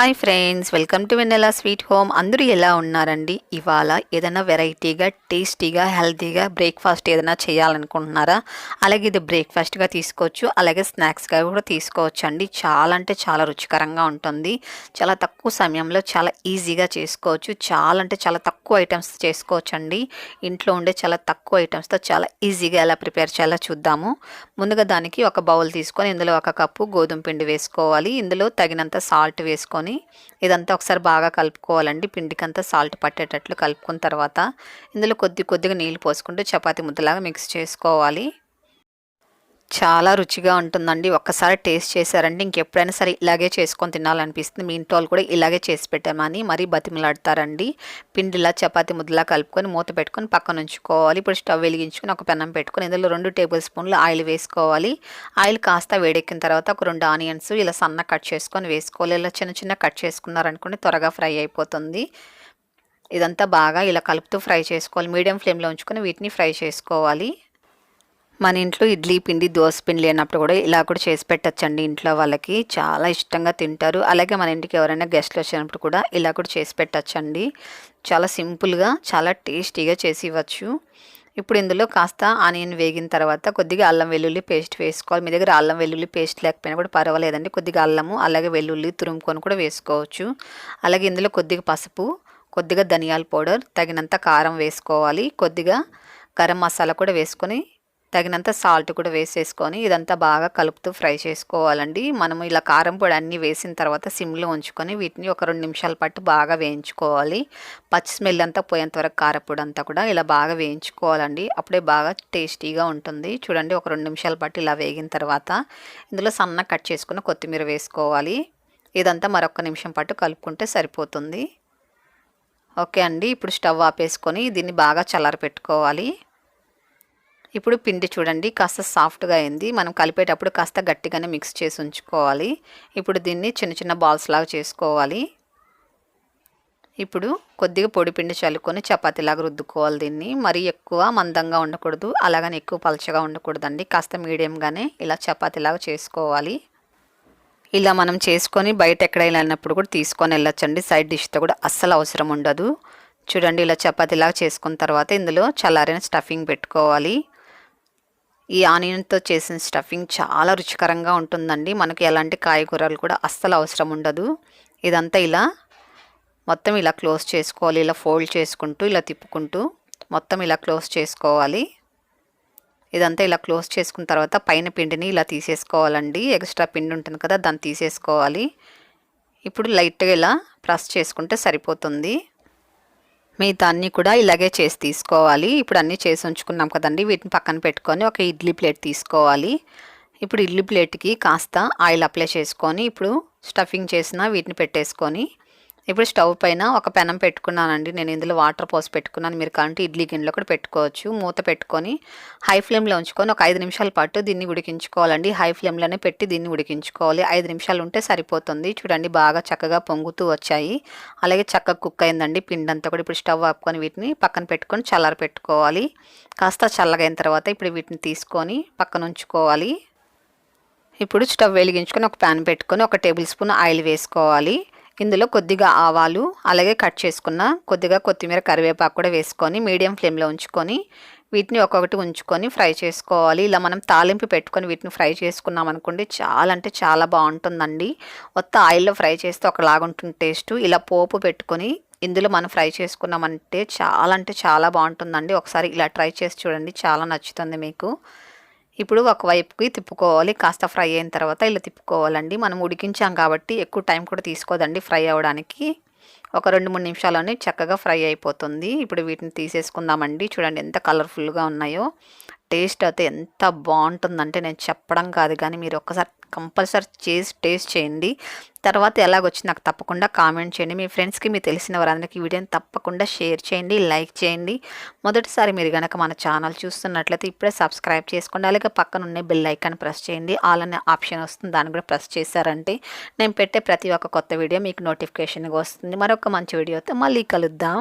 Hi friends, welcome to Vennela sweet home. అందరూ ఎలా ఉన్నారండి? ఇవాళ ఏదైనా వెరైటీగా, టేస్టీగా, హెల్తీగా బ్రేక్ఫాస్ట్ ఏదైనా చేయాలనుకుంటున్నారా? అలాగే ఇది బ్రేక్ఫాస్ట్గా తీసుకోవచ్చు, అలాగే స్నాక్స్గా కూడా తీసుకోవచ్చు అండి. చాలా అంటే చాలా రుచికరంగా ఉంటుంది. చాలా తక్కువ సమయంలో చాలా ఈజీగా చేసుకోవచ్చు. చాలా అంటే చాలా తక్కువ ఐటమ్స్ చేసుకోవచ్చు అండి. ఇంట్లో ఉండే చాలా తక్కువ ఐటమ్స్తో చాలా ఈజీగా ఎలా ప్రిపేర్ చేయాలో చూద్దాము. ముందుగా దానికి ఒక బౌల్ తీసుకొని ఇందులో 1 కప్పు గోధుమ పిండి వేసుకోవాలి. ఇందులో తగినంత సాల్ట్ వేసుకొని ఇదంతా ఒకసారి బాగా కలుపుకోవాలండి. పిండికంతా సాల్ట్ పట్టేటట్లు కలుపుకున్న తర్వాత ఇందులో కొద్దిగా నీళ్ళు పోసుకుంటూ చపాతీ ముద్దలాగా మిక్స్ చేసుకోవాలి. చాలా రుచిగా ఉంటుందండి. ఒక్కసారి టేస్ట్ చేశారంటే ఇంకెప్పుడైనా సరే ఇలాగే చేసుకొని తినాలనిపిస్తుంది. మీ ఇంట్లో వాళ్ళు కూడా ఇలాగే చేసి పెట్టామని మరీ బతిమలాడతారండి. పిండిలా చపాతీ ముద్దలా కలుపుకొని మూత పెట్టుకొని పక్కన ఉంచుకోవాలి. ఇప్పుడు స్టవ్ వెలిగించుకొని ఒక పెనం పెట్టుకొని ఇందులో 2 టేబుల్ స్పూన్లు ఆయిల్ వేసుకోవాలి. ఆయిల్ కాస్త వేడెక్కిన తర్వాత ఒక 2 ఆనియన్స్ ఇలా సన్న కట్ చేసుకొని వేసుకోవాలి. ఇలా చిన్న కట్ చేసుకున్నారనుకోండి త్వరగా ఫ్రై అయిపోతుంది. ఇదంతా బాగా ఇలా కలుపుతూ ఫ్రై చేసుకోవాలి. మీడియం ఫ్లేమ్లో ఉంచుకొని వీటిని ఫ్రై చేసుకోవాలి. మన ఇంట్లో ఇడ్లీ పిండి, దోస పిండి లేనప్పుడు కూడా ఇలా కూడా చేసి పెట్టచ్చండి. ఇంట్లో వాళ్ళకి చాలా ఇష్టంగా తింటారు. అలాగే మన ఇంటికి ఎవరైనా గెస్ట్లు వచ్చినప్పుడు కూడా ఇలా కూడా చేసి పెట్టచ్చండి. చాలా సింపుల్గా, చాలా టేస్టీగా చేసి ఇవ్వచ్చు. ఇప్పుడు ఇందులో కాస్త ఆనియన్ వేగిన తర్వాత కొద్దిగా అల్లం వెల్లుల్లి పేస్ట్ వేసుకోవాలి. మీ దగ్గర అల్లం వెల్లుల్లి పేస్ట్ లేకపోయినా కూడా పర్వాలేదండి. కొద్దిగా అల్లము అలాగే వెల్లుల్లి తురుముకొని కూడా వేసుకోవచ్చు. అలాగే ఇందులో కొద్దిగా పసుపు, కొద్దిగా ధనియాల పౌడర్, తగినంత కారం వేసుకోవాలి. కొద్దిగా గరం మసాలా కూడా వేసుకొని తగినంత సాల్ట్ కూడా వేసేసుకొని ఇదంతా బాగా కలుపుతూ ఫ్రై చేసుకోవాలండి. మనము ఇలా కారం పొడి అన్నీ వేసిన తర్వాత సిమ్లో ఉంచుకొని వీటిని ఒక 2 నిమిషాల పాటు బాగా వేయించుకోవాలి. పచ్చి స్మెల్ అంతా పోయేంత వరకు కారపొడి అంతా కూడా ఇలా బాగా వేయించుకోవాలండి. అప్పుడే బాగా టేస్టీగా ఉంటుంది. చూడండి, ఒక 2 నిమిషాల పాటు ఇలా వేగిన తర్వాత ఇందులో సన్నగా కట్ చేసుకుని కొత్తిమీర వేసుకోవాలి. ఇదంతా మరొక నిమిషం పాటు కలుపుకుంటే సరిపోతుంది. ఓకే అండి, ఇప్పుడు స్టవ్ ఆపేసుకొని దీన్ని బాగా చల్లారపెట్టుకోవాలి. ఇప్పుడు పిండి చూడండి కాస్త సాఫ్ట్గా అయింది. మనం కలిపేటప్పుడు కాస్త గట్టిగానే మిక్స్ చేసి ఉంచుకోవాలి. ఇప్పుడు దీన్ని చిన్న బాల్స్ లాగా చేసుకోవాలి. ఇప్పుడు కొద్దిగా పొడి పిండి చల్లుకొని చపాతీలాగా రుద్దుకోవాలి. దీన్ని మరీ ఎక్కువ మందంగా ఉండకూడదు, అలాగని ఎక్కువ పలచగా ఉండకూడదండి. కాస్త మీడియంగానే ఇలా చపాతీలాగా చేసుకోవాలి. ఇలా మనం చేసుకొని బయట ఎక్కడైనా వెళ్ళినప్పుడు కూడా తీసుకొని వెళ్ళొచ్చండి. సైడ్ డిష్తో కూడా అస్సలు అవసరం ఉండదు. చూడండి, ఇలా చపాతీలాగా చేసుకున్న తర్వాత ఇందులో చల్లారిన స్టఫింగ్ పెట్టుకోవాలి. ఈ ఆనియన్తో చేసిన స్టఫింగ్ చాలా రుచికరంగా ఉంటుందండి. మనకి ఎలాంటి కాయగూరలు కూడా అస్సలు అవసరం ఉండదు. ఇదంతా ఇలా మొత్తం ఇలా క్లోజ్ చేసుకోవాలి. ఇలా ఫోల్డ్ చేసుకుంటూ ఇలా తిప్పుకుంటూ మొత్తం ఇలా క్లోజ్ చేసుకోవాలి. ఇదంతా ఇలా క్లోజ్ చేసుకున్న తర్వాత పైన పిండిని ఇలా తీసేసుకోవాలండి. ఎక్స్ట్రా పిండి ఉంటుంది కదా, దాన్ని తీసేసుకోవాలి. ఇప్పుడు లైట్గా ఇలా ప్రెస్ చేసుకుంటే సరిపోతుంది. మిగతా అన్నీ కూడా ఇలాగే చేసి తీసుకోవాలి. ఇప్పుడు అన్నీ చేసి ఉంచుకున్నాం కదండి, వీటిని పక్కన పెట్టుకొని ఒక ఇడ్లీ ప్లేట్ తీసుకోవాలి. ఇప్పుడు ఇడ్లీ ప్లేట్కి కాస్త ఆయిల్ అప్లై చేసుకొని ఇప్పుడు స్టఫింగ్ చేసిన వీటిని పెట్టేసుకొని ఇప్పుడు స్టవ్ పైన ఒక పెనం పెట్టుకున్నానండి. నేను ఇందులో వాటర్ పోసి పెట్టుకున్నాను. మీరు కావాలంటే ఇడ్లీ గిన్నెలో కూడా పెట్టుకోవచ్చు. మూత పెట్టుకొని హై ఫ్లేమ్లో ఉంచుకొని ఒక 5 నిమిషాల పాటు దీన్ని ఉడికించుకోవాలండి. హై ఫ్లేమ్లోనే పెట్టి దీన్ని ఉడికించుకోవాలి. 5 నిమిషాలు ఉంటే సరిపోతుంది. చూడండి, బాగా చక్కగా పొంగుతూ వచ్చాయి. అలాగే చక్కగా కుక్ అయిందండి పిండి అంతా కూడా. ఇప్పుడు స్టవ్ ఆపుకొని వీటిని పక్కన పెట్టుకొని చల్లార పెట్టుకోవాలి. కాస్త చల్లగైన తర్వాత ఇప్పుడు వీటిని తీసుకొని పక్కన ఉంచుకోవాలి. ఇప్పుడు స్టవ్ వెలిగించుకొని ఒక ప్యాన్ పెట్టుకొని 1 టేబుల్ స్పూన్ ఆయిల్ వేసుకోవాలి. ఇందులో కొద్దిగా ఆవాలు అలాగే కట్ చేసుకున్న కొద్దిగా కొత్తిమీర, కరివేపాకు కూడా వేసుకొని మీడియం ఫ్లేమ్లో ఉంచుకొని వీటిని ఒక్కొక్కటి ఉంచుకొని ఫ్రై చేసుకోవాలి. ఇలా మనం తాలింపు పెట్టుకొని వీటిని ఫ్రై చేసుకున్నాం అనుకోండి, చాలా అంటే చాలా బాగుంటుందండి. మొత్తం ఆయిల్లో ఫ్రై చేస్తే ఒకలాగా ఉంటుంది టేస్ట్. ఇలా పోపు పెట్టుకొని ఇందులో మనం ఫ్రై చేసుకున్నామంటే చాలా బాగుంటుందండి. ఒకసారి ఇలా ట్రై చేసి చూడండి, చాలా నచ్చుతుంది మీకు. ఇప్పుడు ఒకవైపుకి తిప్పుకోవాలి. కాస్త ఫ్రై అయిన తర్వాత ఇలా తిప్పుకోవాలండి. మనం ఉడికించాం కాబట్టి ఎక్కువ టైం కూడా తీసుకోదండి ఫ్రై అవ్వడానికి. ఒక 2-3 నిమిషాల్లోనే చక్కగా ఫ్రై అయిపోతుంది. ఇప్పుడు వీటిని తీసేసుకుందామండి. చూడండి ఎంత కలర్ఫుల్గా ఉన్నాయో. టేస్ట్ అయితే ఎంత బాగుంటుందంటే నేను చెప్పడం కాదు, కానీ మీరు ఒక్కసారి కంపల్సరీ చేసి టేస్ట్ చేయండి. తర్వాత ఎలాగొచ్చి నాకు తప్పకుండా కామెంట్ చేయండి. మీ ఫ్రెండ్స్కి, మీ తెలిసిన వారందరికీ ఈ వీడియోని తప్పకుండా షేర్ చేయండి, లైక్ చేయండి. మొదటిసారి మీరు కనుక మన ఛానల్ చూస్తున్నట్లయితే ఇప్పుడే సబ్స్క్రైబ్ చేసుకోండి. అలాగే పక్కన ఉన్న బెల్ ఐకాన్ ప్రెస్ చేయండి. ఆల్ అనే ఆప్షన్ వస్తుంది, దాన్ని కూడా ప్రెస్ చేశారంటే నేను పెట్టే ప్రతి ఒక్క కొత్త వీడియో మీకు నోటిఫికేషన్గా వస్తుంది. మరొక మంచి వీడియోతో మళ్ళీ కలుద్దాం.